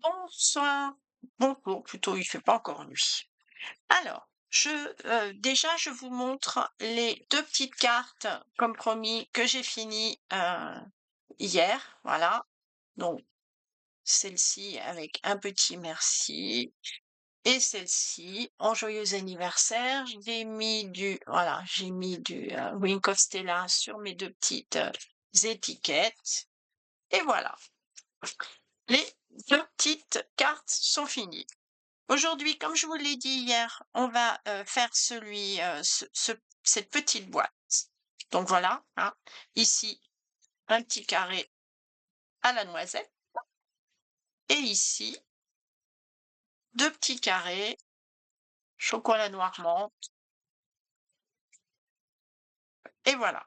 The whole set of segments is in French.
Bonsoir. Bonjour, plutôt, il fait pas encore nuit. Alors, déjà, je vous montre les 2 petites cartes, comme promis, que j'ai fini, hier, voilà. Donc, celle-ci avec un petit merci et celle-ci en joyeux anniversaire. J'ai mis du, Wink of Stella sur mes 2 petites, étiquettes et voilà. Les 2 petites cartes sont finies. Aujourd'hui, comme je vous l'ai dit hier, on va faire cette petite boîte. Donc voilà, hein, ici, un petit carré à la noisette et ici, 2 petits carrés chocolat noir menthe et voilà.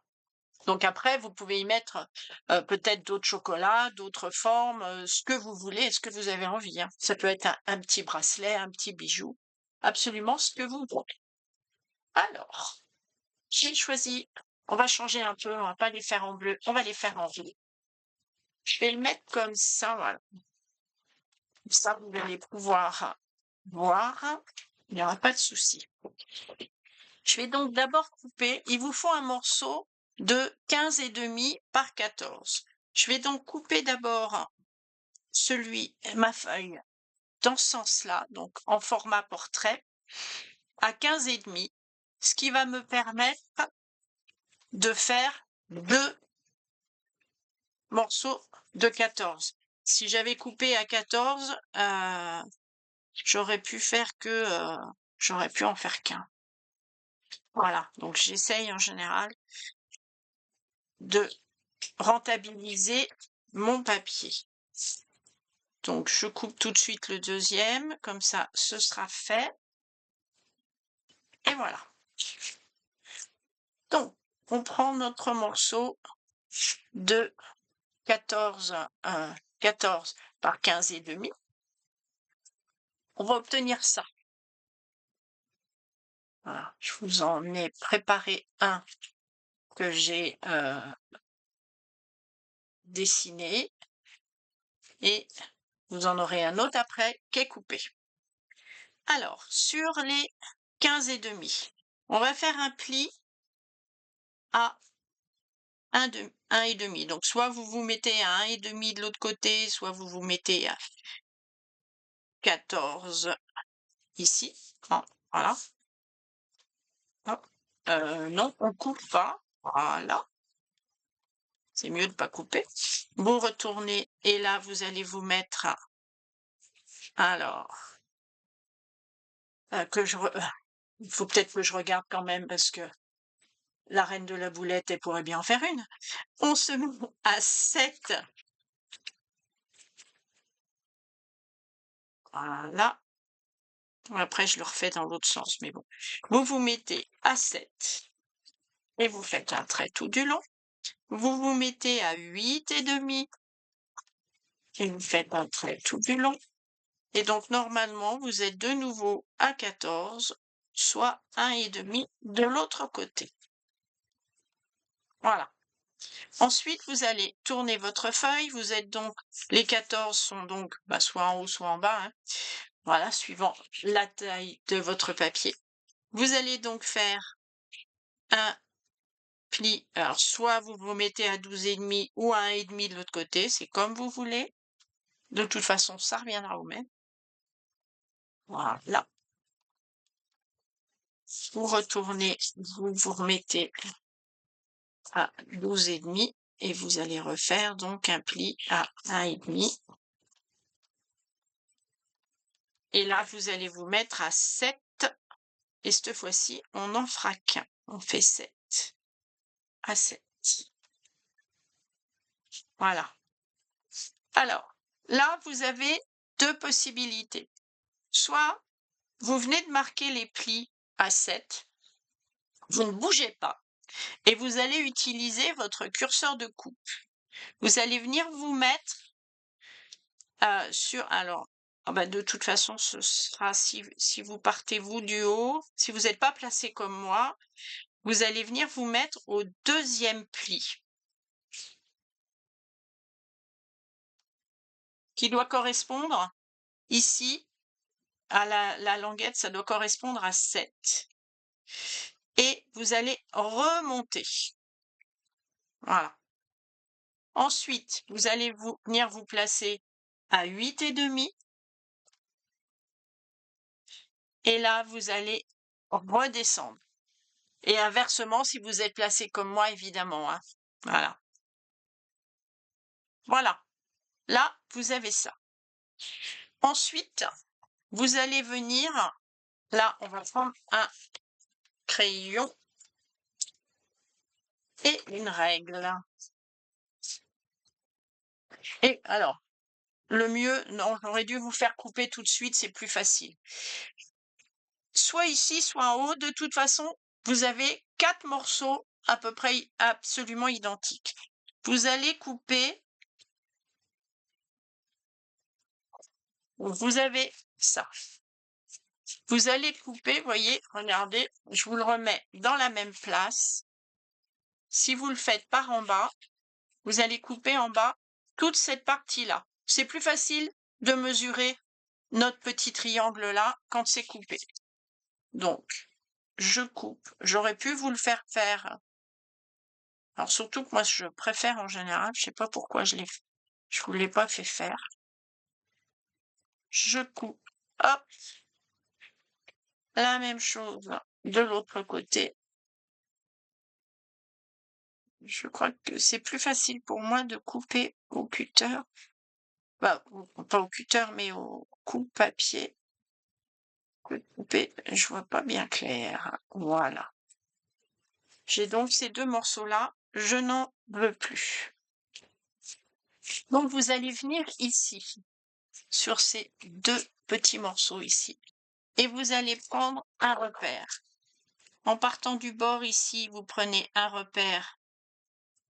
Donc après, vous pouvez y mettre peut-être d'autres chocolats, d'autres formes, ce que vous voulez et ce que vous avez envie, hein. Ça peut être un petit bracelet, un petit bijou, absolument ce que vous voulez. Alors, j'ai choisi, on va changer un peu, on va pas les faire en bleu, on va les faire en rouge. Je vais le mettre comme ça, voilà. Comme ça, vous allez pouvoir voir. Il n'y aura pas de souci. Je vais donc d'abord couper. Il vous faut un morceau de 15,5 par 14. Je vais donc couper d'abord ma feuille, dans ce sens-là, donc en format portrait, à 15,5, ce qui va me permettre de faire 2 morceaux de 14. Si j'avais coupé à 14, j'aurais pu faire que, j'aurais pu en faire qu'un. Voilà, donc j'essaye en général de rentabiliser mon papier. Donc je coupe tout de suite le deuxième, comme ça ce sera fait. Et voilà. Donc, on prend notre morceau de 14, 14 par 15,5. On va obtenir ça. Voilà, je vous en ai préparé un que j'ai dessiné et vous en aurez un autre après qui est coupé. Alors, sur les 15,5, on va faire un pli à 1,5. Donc, soit vous vous mettez à 1,5 de l'autre côté, soit vous vous mettez à 14 ici. Bon, voilà. Hop. Non, on coupe pas. Voilà. C'est mieux de pas couper. Vous retournez et là, vous allez vous mettre alors, il faut peut-être que je regarde quand même parce que la reine de la boulette, elle pourrait bien en faire une. On se met à 7. Voilà. Après, je le refais dans l'autre sens, mais bon. Vous vous mettez à 7 et vous faites un trait tout du long. Vous vous mettez à 8,5 et vous faites un trait tout du long. Et donc, normalement, vous êtes de nouveau à 14, soit 1,5 de l'autre côté. Voilà. Ensuite, vous allez tourner votre feuille. Vous êtes donc, les 14 sont donc soit en haut, soit en bas, hein. Voilà, suivant la taille de votre papier. Vous allez donc faire un pli. Alors, soit vous vous mettez à 12,5 ou à 1,5 de l'autre côté, c'est comme vous voulez. De toute façon, ça reviendra au même. Voilà. Vous retournez, vous vous remettez à 12,5 et vous allez refaire donc un pli à 1,5. Et là, vous allez vous mettre à 7 et cette fois-ci, on n'en fera qu'un. On fait 7 à 7. Voilà. Alors, là, vous avez 2 possibilités. Soit vous venez de marquer les plis à 7, vous ne bougez pas et vous allez utiliser votre curseur de coupe. Vous allez venir vous mettre alors, de toute façon, ce sera si vous partez vous du haut, si vous n'êtes pas placé comme moi, vous allez venir vous mettre au deuxième pli qui doit correspondre ici, à la languette, ça doit correspondre à 7. Et vous allez remonter. Voilà. Ensuite, vous allez venir vous placer à 8,5. Et là, vous allez redescendre. Et inversement, si vous êtes placé comme moi, évidemment, hein. Voilà. Voilà. Là, vous avez ça. Ensuite, vous allez venir, là, on va prendre un crayon et une règle. Et alors, le mieux, non, j'aurais dû vous faire couper tout de suite, c'est plus facile. Soit ici, soit en haut, de toute façon, vous avez 4 morceaux à peu près absolument identiques. Vous allez couper, vous avez ça. Vous allez couper, voyez, regardez, je vous le remets dans la même place. Si vous le faites par en bas, vous allez couper en bas toute cette partie-là. C'est plus facile de mesurer notre petit triangle là quand c'est coupé. Donc, je coupe. J'aurais pu vous le faire faire. Alors surtout que moi je préfère en général, je sais pas pourquoi je vous l'ai pas fait faire. Je coupe. Hop. La même chose de l'autre côté. Je crois que c'est plus facile pour moi de couper au cutter. Bah, pas au cutter, mais au coupe-papier. Que de couper, je vois pas bien clair. Voilà. J'ai donc ces 2 morceaux-là. Je n'en veux plus. Donc, vous allez venir ici, sur ces 2 petits morceaux ici. Et vous allez prendre un repère. En partant du bord ici, vous prenez un repère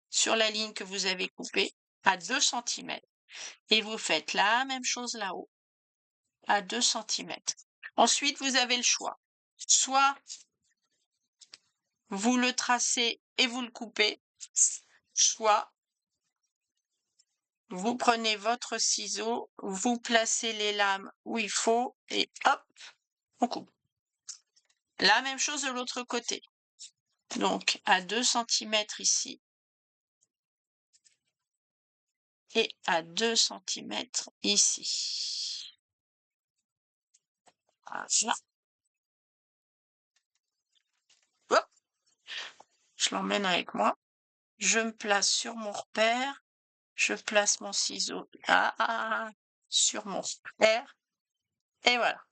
sur la ligne que vous avez coupée à 2 cm. Et vous faites la même chose là-haut, à 2 cm. Ensuite, vous avez le choix. Soit vous le tracez et vous le coupez, soit vous prenez votre ciseau, vous placez les lames où il faut et hop, on coupe. La même chose de l'autre côté. Donc, à 2 cm ici et à 2 cm ici. Voilà. Hop, je l'emmène avec moi. Je me place sur mon repère. Je place mon ciseau là, sur mon repère. Et voilà.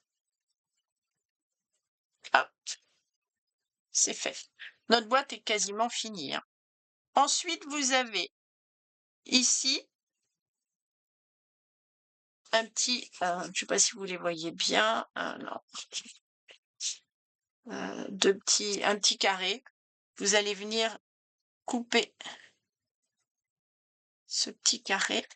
Hop, c'est fait. Notre boîte est quasiment finie, hein. Ensuite, vous avez ici un petit, je ne sais pas si vous les voyez bien, non, un petit carré. Vous allez venir couper ce petit carré.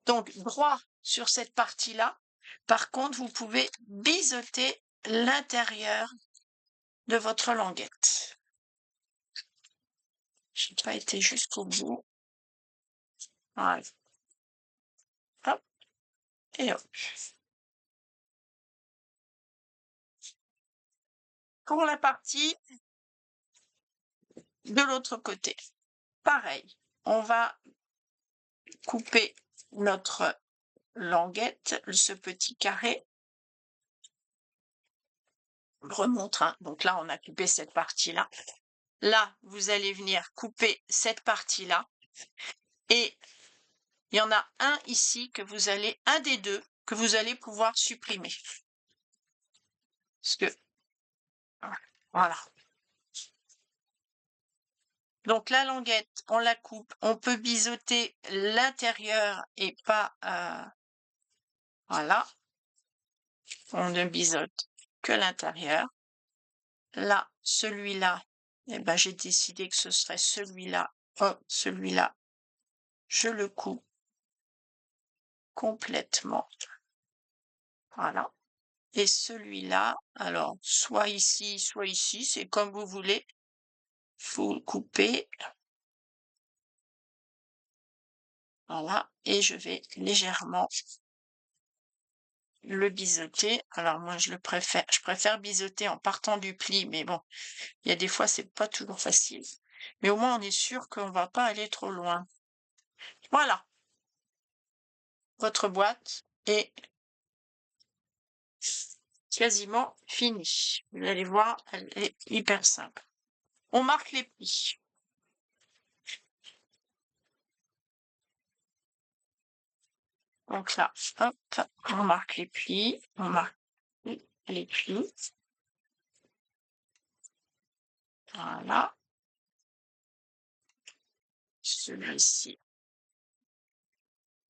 Donc, droit sur cette partie-là. Par contre, vous pouvez biseauter l'intérieur de votre languette. Je n'ai pas été jusqu'au bout. Voilà. Hop, et hop. Pour la partie de l'autre côté, pareil, on va couper notre languette, ce petit carré. Je remontre, hein. Donc là, on a coupé cette partie-là. Là, vous allez venir couper cette partie-là. Et il y en a un ici un des deux que vous allez pouvoir supprimer. Parce que, voilà. Donc la languette, on la coupe, on peut biseauter l'intérieur et pas, voilà. On ne biseaute que l'intérieur. Là, celui-là, eh ben, j'ai décidé que ce serait celui-là. Oh, celui-là, je le coupe complètement. Voilà. Et celui-là, alors, soit ici, c'est comme vous voulez. Vous le coupez. Voilà, et je vais légèrement le biseauter. Alors moi je préfère biseauter en partant du pli, mais bon, il y a des fois c'est pas toujours facile. Mais au moins on est sûr qu'on va pas aller trop loin. Voilà, votre boîte est quasiment finie. Vous allez voir, elle est hyper simple. On marque les plis. Donc là, hop, on marque les plis, on marque les plis. Voilà. Celui-ci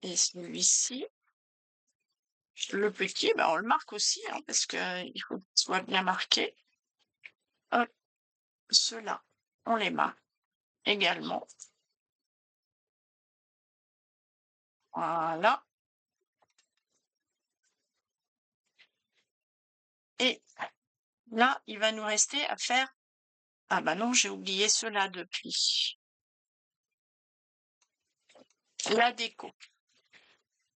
et celui-ci. Le petit, ben, on le marque aussi, hein, parce qu'il faut qu'il soit bien marqué. Hop, ceux-là, on les marque également. Voilà. Et là, il va nous rester à faire... Ah bah non, j'ai oublié ceux-là de pli. La déco.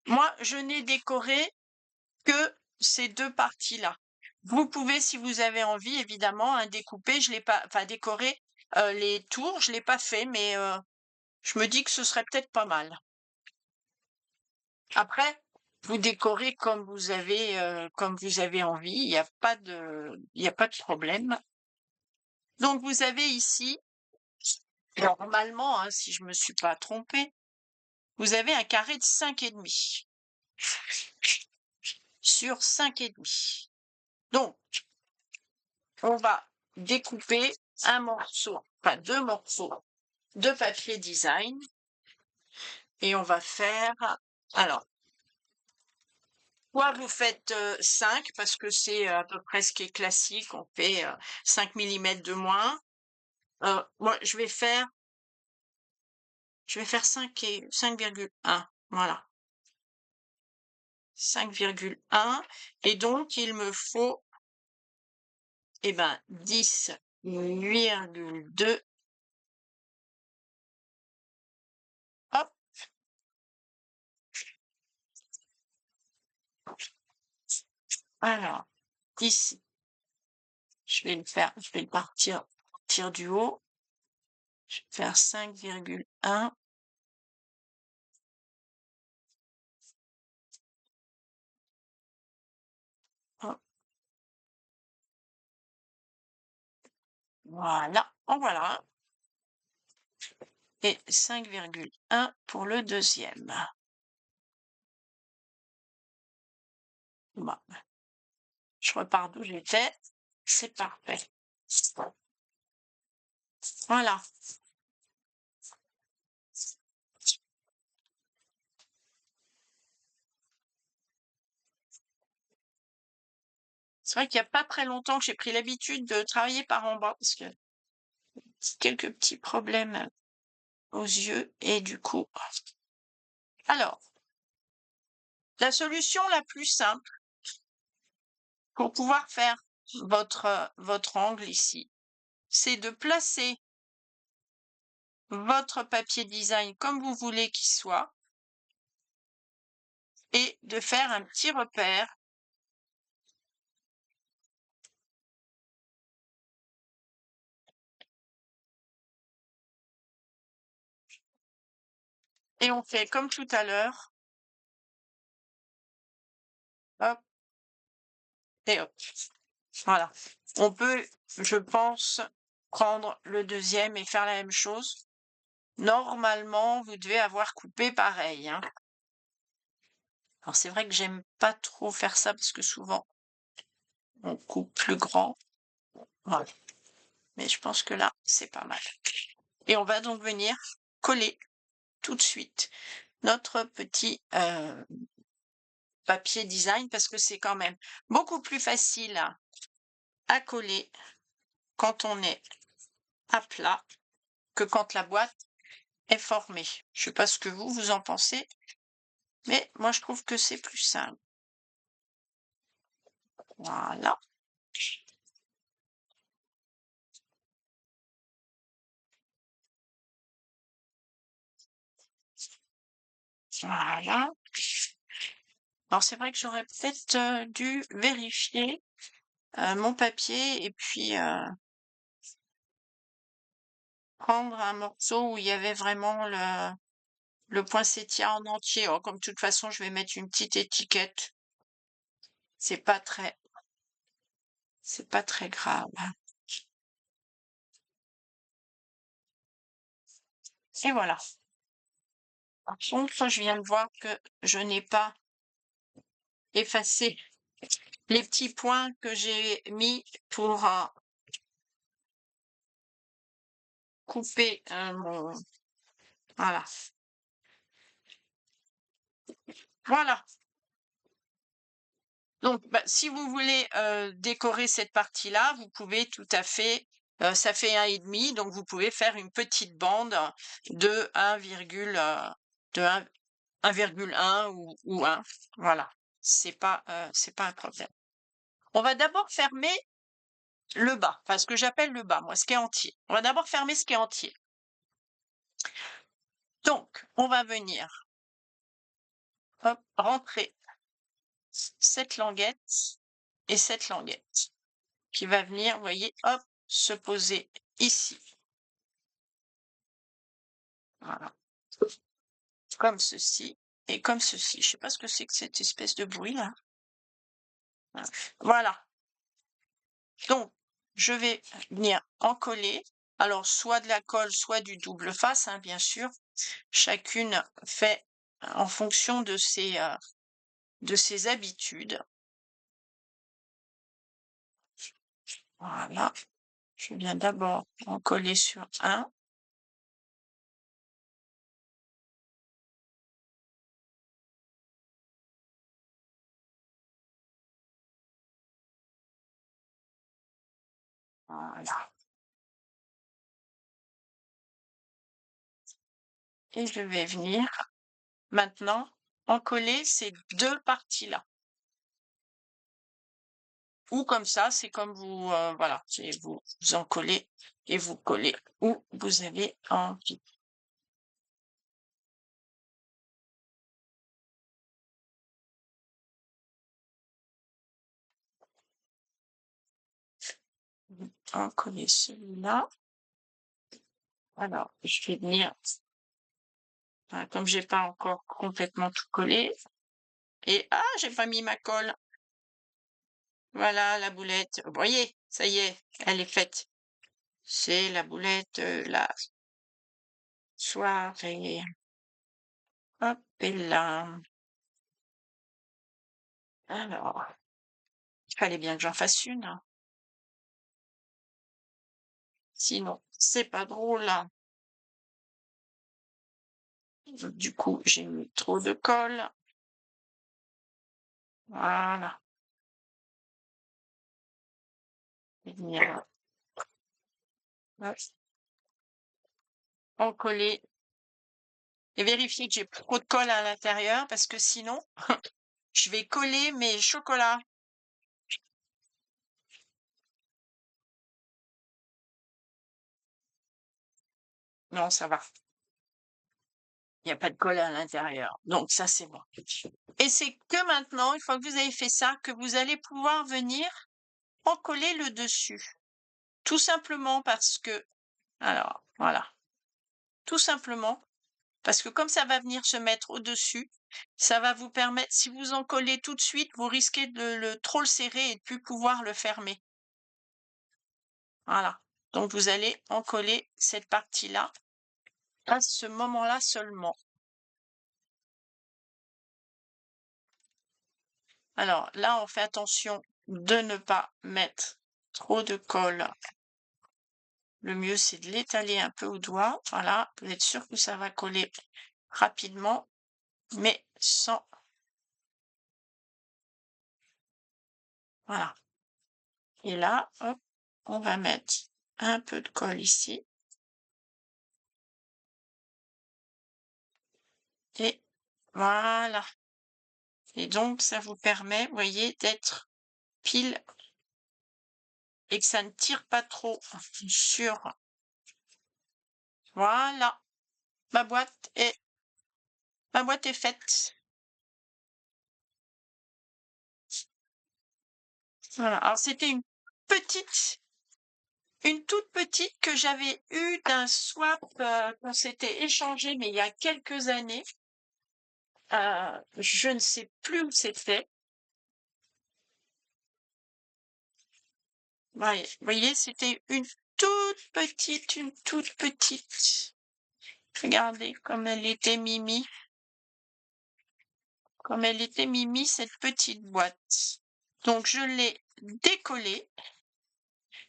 Moi, je n'ai décoré que ces deux parties-là. Vous pouvez, si vous avez envie, évidemment, hein, découper. Je l'ai pas, enfin décorer les tours, je l'ai pas fait, mais je me dis que ce serait peut-être pas mal. Après, vous décorez comme vous avez envie. Il y a pas de problème. Donc vous avez ici, normalement, hein, si je me suis pas trompée, vous avez un carré de 5,5 sur 5,5. Donc, on va découper un morceau, enfin deux morceaux de papier design et on va faire, alors, soit vous faites 5 parce que c'est à peu près ce qui est classique, on fait 5 mm de moins. Moi, je vais faire 5 et 5,1, voilà, 5,1 et donc il me faut, eh ben, 10,2. Hop, alors, ici, je vais partir du haut. Je vais faire 5,1. Hop, voilà, en voilà. Et 5,1 pour le deuxième. Bon, je repars d'où j'étais. C'est parfait. Voilà. C'est vrai qu'il n'y a pas très longtemps que j'ai pris l'habitude de travailler par en bas parce que quelques petits problèmes aux yeux et du coup. Alors, la solution la plus simple pour pouvoir faire votre angle ici, c'est de placer votre papier design comme vous voulez qu'il soit et de faire un petit repère et on fait comme tout à l'heure, hop et hop. Voilà. On peut, je pense, prendre le deuxième et faire la même chose. Normalement, vous devez avoir coupé pareil, hein. Alors c'est vrai que j'aime pas trop faire ça parce que souvent on coupe plus grand. Voilà. Mais je pense que là, c'est pas mal. Et on va donc venir coller tout de suite notre petit papier design parce que c'est quand même beaucoup plus facile à coller quand on est à plat que quand la boîte est formée. Je sais pas ce que vous en pensez, mais moi je trouve que c'est plus simple. Voilà. Voilà. Alors c'est vrai que j'aurais peut-être, dû vérifier, mon papier et puis, prendre un morceau où il y avait vraiment le poinsettia en entier. Oh, comme de toute façon, je vais mettre une petite étiquette. C'est pas très c'est pas très grave. Et voilà. Par contre, je viens de voir que je n'ai pas effacé les petits points que j'ai mis pour, couper, mon voilà. Voilà. Donc, bah, si vous voulez, décorer cette partie-là, vous pouvez tout à fait, ça fait 1,5, donc vous pouvez faire une petite bande de 1 de 1,1 ou 1. Voilà. C'est pas un problème. On va d'abord fermer le bas, enfin ce que j'appelle le bas, moi, ce qui est entier. On va d'abord fermer ce qui est entier. Donc, on va venir, hop, rentrer cette languette et cette languette qui va venir, vous voyez, hop, se poser ici. Voilà. Comme ceci et comme ceci. Je sais pas ce que c'est que cette espèce de bruit là. Voilà. Donc, je vais venir en coller. Alors, soit de la colle, soit du double face, hein, bien sûr. Chacune fait en fonction de ses habitudes. Voilà. Je viens d'abord en coller sur un. Voilà. Et je vais venir maintenant en coller ces deux parties-là. Ou comme ça, c'est comme vous, voilà, c'est vous en collez et vous collez où vous avez envie. En coller celui-là. Alors, je vais venir, comme j'ai pas encore complètement tout collé. Et ah, j'ai pas mis ma colle. Voilà la boulette. Vous voyez, ça y est, elle est faite. C'est la boulette de la soirée. Hop, et là. Alors, il fallait bien que j'en fasse une, hein. Sinon, c'est pas drôle, hein. Du coup, j'ai mis trop de colle. Voilà. Et venir, hop, en coller et vérifier que j'ai pas trop de colle à l'intérieur parce que sinon, je vais coller mes chocolats. Non, ça va. Il y a pas de colle à l'intérieur. Donc ça, c'est bon. Et c'est que maintenant, une fois que vous avez fait ça, que vous allez pouvoir venir en coller le dessus. Tout simplement parce que, alors, voilà. Tout simplement parce que comme ça va venir se mettre au-dessus, ça va vous permettre, si vous en collez tout de suite, vous risquez de trop le serrer et de plus pouvoir le fermer. Voilà. Donc vous allez en coller cette partie-là à ce moment-là seulement. Alors là, on fait attention de ne pas mettre trop de colle. Le mieux, c'est de l'étaler un peu au doigt. Voilà, vous êtes sûr que ça va coller rapidement, mais sans... Voilà. Et là, hop, on va mettre un peu de colle ici. Et voilà. Et donc, ça vous permet, vous voyez, d'être pile et que ça ne tire pas trop sur... Voilà. Ma boîte est ma boîte est faite. Voilà. Alors c'était une toute petite que j'avais eue d'un swap, qu'on s'était échangé, mais il y a quelques années. Je ne sais plus où c'était. Ouais, vous voyez, c'était une toute petite. Regardez comme elle était mimi, cette petite boîte. Donc je l'ai décollée,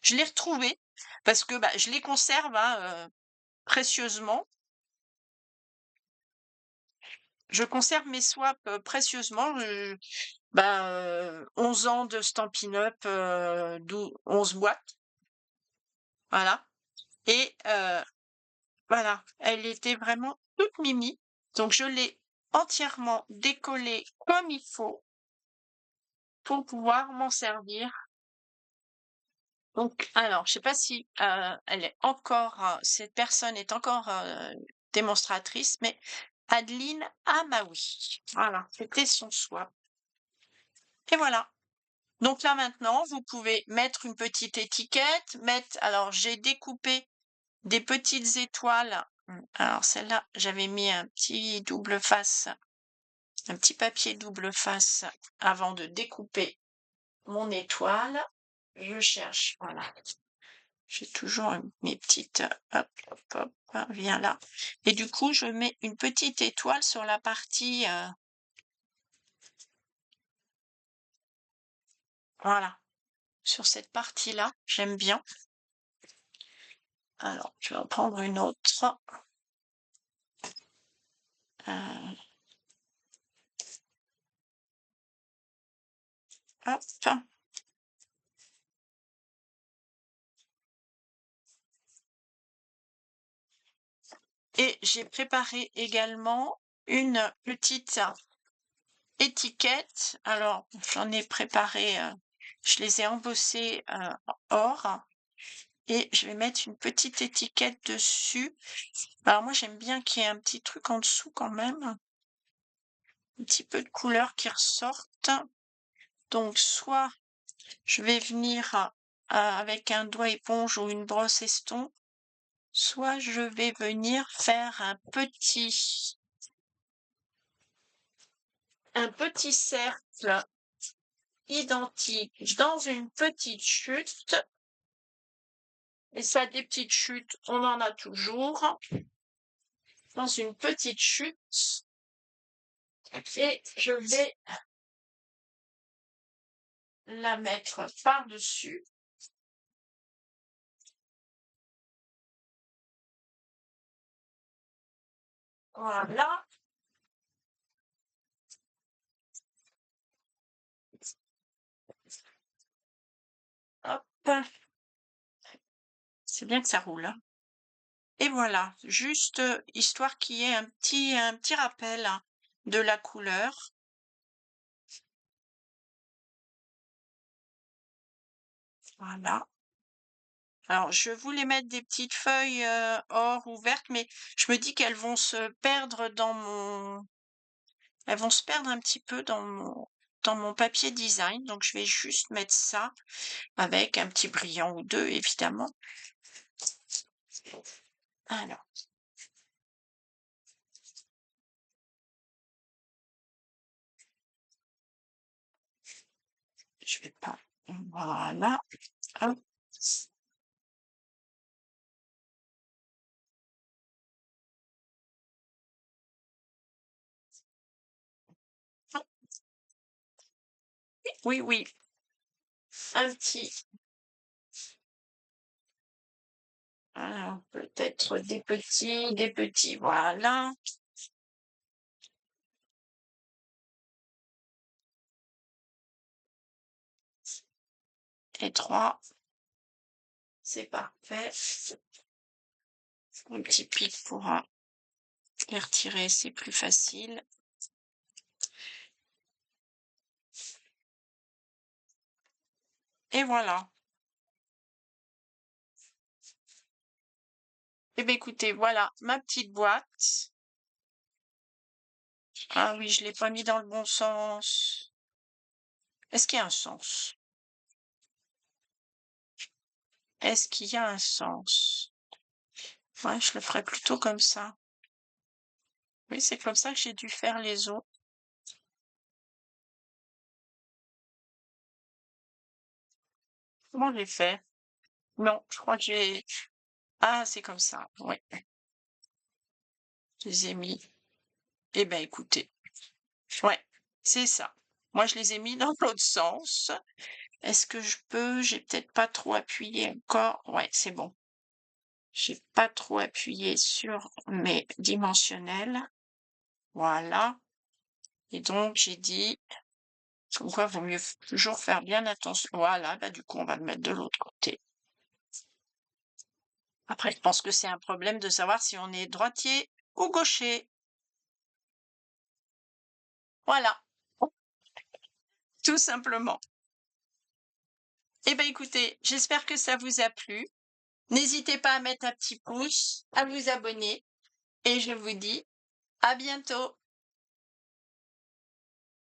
je l'ai retrouvée parce que bah, je les conserve hein, précieusement. Je conserve mes swaps précieusement. 11 ans de Stampin' Up, 11 boîtes, voilà. Et voilà, elle était vraiment toute mimi. Donc je l'ai entièrement décollée comme il faut pour pouvoir m'en servir. Donc, alors, je sais pas si elle est encore, cette personne est encore démonstratrice, mais Adeline Amaoui. Voilà, c'était son swap. Et voilà. Donc là maintenant, vous pouvez mettre une petite étiquette, alors j'ai découpé des petites étoiles. Alors celle-là, j'avais mis un petit double face, un petit papier double face avant de découper mon étoile. Je cherche, voilà. J'ai toujours mes petites, hop, hop, hop, viens là. Et du coup, je mets une petite étoile sur la partie, voilà, sur cette partie-là. J'aime bien. Alors, je vais en prendre une autre. Euh, hop. Et j'ai préparé également une petite étiquette. Alors, j'en ai préparé, je les ai embossées or et je vais mettre une petite étiquette dessus. Alors moi, j'aime bien qu'il y ait un petit truc en dessous quand même, un petit peu de couleur qui ressorte. Donc, soit je vais venir avec un doigt éponge ou une brosse estompe, soit je vais venir faire un petit cercle identique dans une petite chute. Et ça, des petites chutes, on en a toujours. Dans une petite chute. Et je vais la mettre par-dessus. Voilà. Hop. C'est bien que ça roule. Hein. Et voilà, juste histoire qu'il y ait un petit rappel hein, de la couleur. Voilà. Alors, je voulais mettre des petites feuilles or ou vertes, mais je me dis qu'elles vont se perdre elles vont se perdre un petit peu dans mon papier design. Donc, je vais juste mettre ça avec un petit brillant ou deux, évidemment. Alors, je vais pas. Voilà. Hop. Oui, oui. Un petit. Alors, peut-être des petits, voilà. Et trois. C'est parfait. Un petit pic pour les retirer, c'est plus facile. Et voilà. Eh bien, écoutez, voilà ma petite boîte. Ah oui, je l'ai pas mis dans le bon sens. Est-ce qu'il y a un sens? Est-ce qu'il y a un sens? Ouais, je le ferais plutôt comme ça. Oui, c'est comme ça que j'ai dû faire les os. Comment j'ai fait? Non, je crois que j'ai... Ah, c'est comme ça. Oui, je les ai mis. Eh ben, écoutez. Ouais, c'est ça. Moi, je les ai mis dans l'autre sens. Est-ce que je peux? J'ai peut-être pas trop appuyé encore. Ouais, c'est bon. J'ai pas trop appuyé sur mes dimensionnels. Voilà. Et donc, j'ai dit, comme quoi, vaut mieux toujours faire bien attention. Voilà, bah, du coup, on va le mettre de l'autre côté. Après, je pense que c'est un problème de savoir si on est droitier ou gaucher. Voilà, tout simplement. Eh ben, écoutez, j'espère que ça vous a plu. N'hésitez pas à mettre un petit pouce, à vous abonner, et je vous dis à bientôt.